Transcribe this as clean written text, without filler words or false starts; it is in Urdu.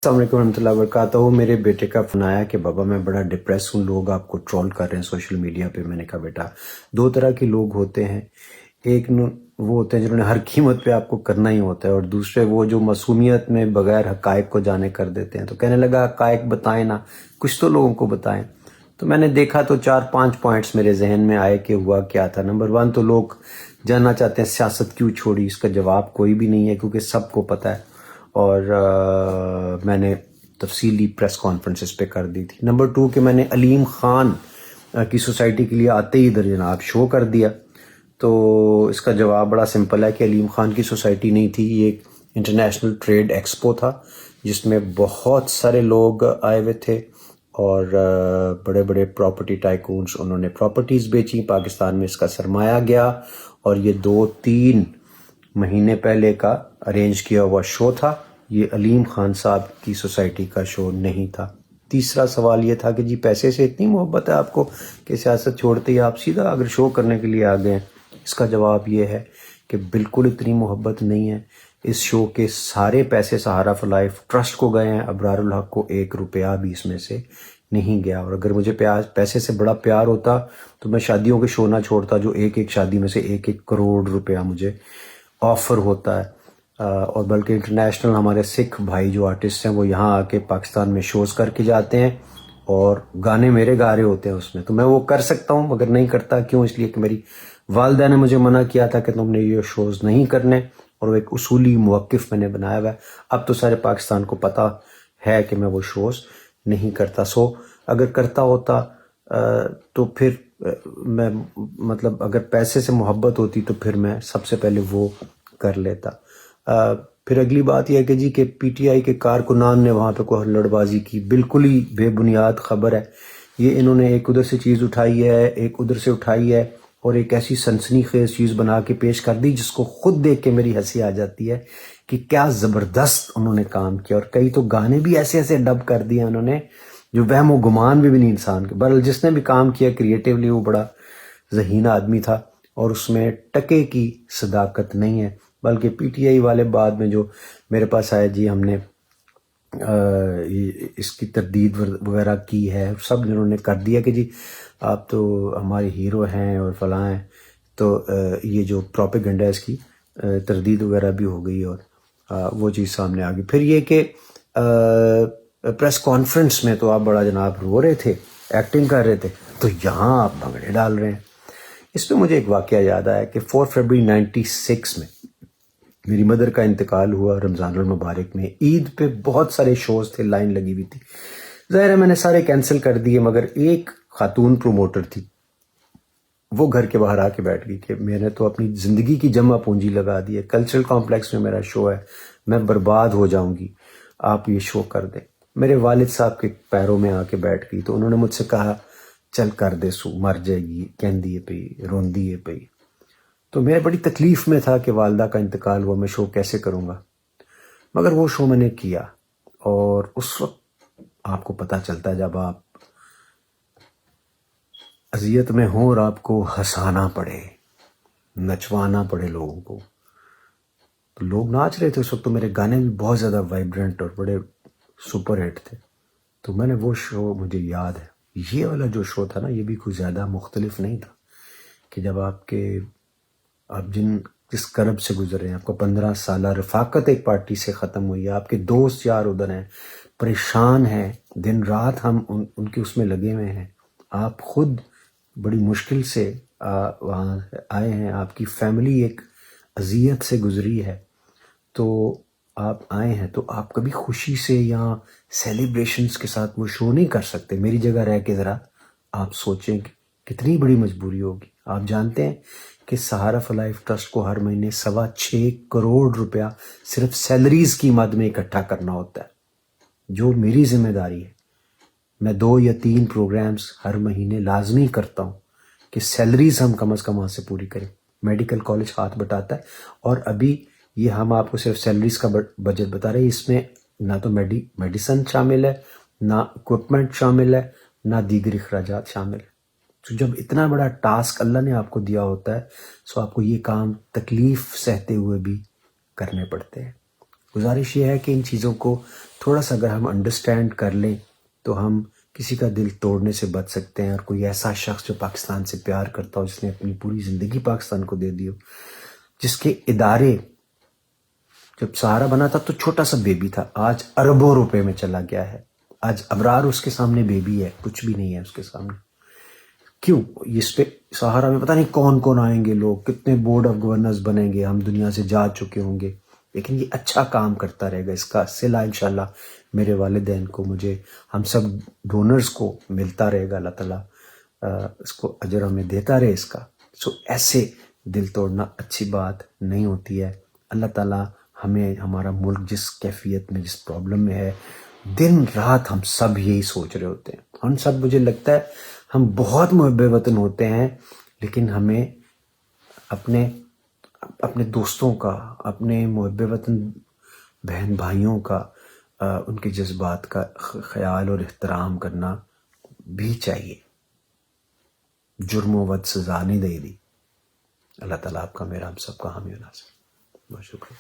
السلام علیکم ورحمۃ اللہ وبرکاتہ. میرے بیٹے کا فون آیا کہ بابا میں بڑا ڈپریس ہوں, لوگ آپ کو ٹرول کر رہے ہیں سوشل میڈیا پہ. میں نے کہا بیٹا دو طرح کے لوگ ہوتے ہیں, ایک وہ ہوتے ہیں جنہوں نے ہر قیمت پہ آپ کو کرنا ہی ہوتا ہے, اور دوسرے وہ جو معصومیت میں بغیر حقائق کو جانے کر دیتے ہیں. تو کہنے لگا حقائق بتائیں نا, کچھ تو لوگوں کو بتائیں. تو میں نے دیکھا تو 4-5 پوائنٹس میرے ذہن میں آئے کہ ہوا کیا تھا. نمبر 1 تو لوگ جاننا چاہتے ہیں سیاست کیوں چھوڑی. اس کا جواب کوئی بھی نہیں ہے کیونکہ سب کو پتہ ہے, اور میں نے تفصیلی پریس کانفرنسز پہ کر دی تھی. نمبر 2 کہ میں نے علیم خان کی سوسائٹی کے لیے آتے ہی ادھر جناب شو کر دیا. تو اس کا جواب بڑا سمپل ہے کہ علیم خان کی سوسائٹی نہیں تھی, یہ ایک انٹرنیشنل ٹریڈ ایکسپو تھا جس میں بہت سارے لوگ آئے ہوئے تھے, اور بڑے بڑے پراپرٹی ٹائکونز انہوں نے پراپرٹیز بیچی. پاکستان میں اس کا سرمایہ گیا, اور یہ 2-3 مہینے پہلے کا ارینج کیا ہوا شو تھا. یہ علیم خان صاحب کی سوسائٹی کا شو نہیں تھا. تیسرا سوال یہ تھا کہ جی پیسے سے اتنی محبت ہے آپ کو کہ سیاست چھوڑتے ہی آپ سیدھا اگر شو کرنے کے لیے آ گئے ہیں. اس کا جواب یہ ہے کہ بالکل اتنی محبت نہیں ہے. اس شو کے سارے پیسے سہارا فار لائف ٹرسٹ کو گئے ہیں, ابرار الحق کو 1 روپیہ بھی اس میں سے نہیں گیا. اور اگر مجھے پیسے سے بڑا پیار ہوتا تو میں شادیوں کے شو نہ چھوڑتا جو ایک شادی میں سے 1 کروڑ روپیہ مجھے آفر ہوتا ہے. اور بلکہ انٹرنیشنل ہمارے سکھ بھائی جو آرٹسٹ ہیں وہ یہاں آ کے پاکستان میں شوز کر کے جاتے ہیں, اور گانے میرے گا رہے ہوتے ہیں اس میں. تو میں وہ کر سکتا ہوں مگر نہیں کرتا. کیوں؟ اس لیے کہ میری والدہ نے مجھے منع کیا تھا کہ تم نے یہ شوز نہیں کرنے, اور وہ ایک اصولی موقف میں نے بنایا ہوا ہے. اب تو سارے پاکستان کو پتہ ہے کہ میں وہ شوز نہیں کرتا. اگر کرتا ہوتا تو پھر میں مطلب اگر پیسے سے محبت ہوتی تو پھر میں سب سے پہلے وہ کر لیتا. پھر اگلی بات یہ ہے کہ جی کہ پی ٹی آئی کے کارکنان نے وہاں پہ کوئی ہلڑ بازی کی, بالکل ہی بے بنیاد خبر ہے. یہ انہوں نے ایک ادھر سے چیز اٹھائی ہے, ایک ادھر سے اٹھائی ہے, اور ایک ایسی سنسنی خیز چیز بنا کے پیش کر دی جس کو خود دیکھ کے میری ہنسی آ جاتی ہے کہ کیا زبردست انہوں نے کام کیا. اور کئی تو گانے بھی ایسے ایسے ڈب کر دیے انہوں نے جو وہم و گمان بھی نہیں انسان کے. بہرحال جس نے بھی کام کیا کریٹیولی وہ بڑا ذہین آدمی تھا, اور اس میں ٹکے کی صداقت نہیں ہے. بلکہ پی ٹی آئی والے بعد میں جو میرے پاس آئے, جی ہم نے اس کی تردید وغیرہ کی ہے, سب جنہوں نے کر دیا کہ جی آپ تو ہمارے ہیرو ہیں اور فلاں ہیں. تو یہ جو پروپیگنڈا ہے اس کی تردید وغیرہ بھی ہو گئی, اور وہ چیز سامنے آ گئی. پھر یہ کہ پریس کانفرنس میں تو آپ بڑا جناب رو رہے تھے, ایکٹنگ کر رہے تھے, تو یہاں آپ بھنگڑے ڈال رہے ہیں. اس پہ مجھے ایک واقعہ یاد آیا کہ 4 فروری 96 میں میری مدر کا انتقال ہوا رمضان المبارک میں. عید پہ بہت سارے شوز تھے, لائن لگی ہوئی تھی. ظاہر ہے میں نے سارے کینسل کر دیے, مگر ایک خاتون پروموٹر تھی, وہ گھر کے باہر آ کے بیٹھ گئی کہ میں نے تو اپنی زندگی کی جمع پونجی لگا دی ہے, کلچرل کمپلیکس میں میرا شو ہے, میں برباد ہو جاؤں گی, آپ یہ شو کر دیں. میرے والد صاحب کے پیروں میں آ کے بیٹھ گئی. تو انہوں نے مجھ سے کہا چل کر دے سو, مر جائے گی, کہندی ہے پئی, روندی ہے پئی. تو میں بڑی تکلیف میں تھا کہ والدہ کا انتقال ہوا, میں شو کیسے کروں گا. مگر وہ شو میں نے کیا, اور اس وقت آپ کو پتہ چلتا ہے جب آپ اذیت میں ہوں اور آپ کو ہنسانا پڑے, نچوانا پڑے لوگوں کو. تو لوگ ناچ رہے تھے اس وقت, تو میرے گانے بھی بہت زیادہ وائبرنٹ اور بڑے سپر ہٹ تھے. تو میں نے وہ شو, مجھے یاد ہے یہ والا جو شو تھا نا, یہ بھی کوئی زیادہ مختلف نہیں تھا کہ جب آپ جس کرب سے گزرے ہیں, آپ کو 15 سالہ رفاقت ایک پارٹی سے ختم ہوئی ہے, آپ کے دوست یار ادھر ہیں, پریشان ہیں, دن رات ہم ان کے اس میں لگے ہوئے ہیں, آپ خود بڑی مشکل سے وہاں آئے ہیں, آپ کی فیملی ایک اذیت سے گزری ہے, تو آپ آئے ہیں, تو آپ کبھی خوشی سے یا سیلیبریشنز کے ساتھ وہ شو نہیں کر سکتے. میری جگہ رہ کے ذرا آپ سوچیں کہ کتنی بڑی مجبوری ہوگی. آپ جانتے ہیں کہ سہارا فار لائف ٹرسٹ کو ہر مہینے 6.25 کروڑ روپیہ صرف سیلریز کی مد میں اکٹھا کرنا ہوتا ہے, جو میری ذمہ داری ہے. میں 2 یا 3 پروگرامز ہر مہینے لازمی کرتا ہوں کہ سیلریز ہم کم از کم وہاں سے پوری کریں. میڈیکل کالج ہاتھ بٹاتا ہے, اور ابھی یہ ہم آپ کو صرف سیلریز کا بجٹ بتا رہے ہیں, اس میں نہ تو میڈیسن شامل ہے, نہ اکوپمنٹ شامل ہے, نہ دیگر اخراجات شامل ہے. تو جب اتنا بڑا ٹاسک اللہ نے آپ کو دیا ہوتا ہے, سو آپ کو یہ کام تکلیف سہتے ہوئے بھی کرنے پڑتے ہیں. گزارش یہ ہے کہ ان چیزوں کو تھوڑا سا اگر ہم انڈرسٹینڈ کر لیں تو ہم کسی کا دل توڑنے سے بچ سکتے ہیں. اور کوئی ایسا شخص جو پاکستان سے پیار کرتا ہو، جس نے اپنی پوری زندگی پاکستان کو دے دی ہو، جس کے ادارے جب سہارا بنا تھا تو چھوٹا سا بیبی تھا، آج اربوں روپے میں چلا گیا ہے. آج ابرار اس کے سامنے بیبی ہے، کچھ بھی نہیں ہے اس کے سامنے. کیوں؟ اس پہ سہارا میں پتہ نہیں کون کون آئیں گے لوگ، کتنے بورڈ آف گورنرز بنیں گے، ہم دنیا سے جا چکے ہوں گے، لیکن یہ اچھا کام کرتا رہے گا. اس کا صلہ انشاءاللہ میرے والدین کو، مجھے، ہم سب ڈونرز کو ملتا رہے گا. اللہ تعالیٰ اس کو اجر ہمیں دیتا رہے اس کا. ایسے دل توڑنا اچھی بات نہیں ہوتی ہے. اللہ تعالیٰ ہمیں، ہمارا ملک جس کیفیت میں، جس پرابلم میں ہے، دن رات ہم سب یہی سوچ رہے ہوتے ہیں. ہم سب، مجھے لگتا ہے ہم بہت محب وطن ہوتے ہیں، لیکن ہمیں اپنے دوستوں کا، اپنے محب وطن بہن بھائیوں کا، ان کے جذبات کا خیال اور احترام کرنا بھی چاہیے. جرم و ود سزا نہیں دے دی. اللہ تعالیٰ آپ کا، میرا، ہم سب کا حامی و ناصر. بہت شکریہ.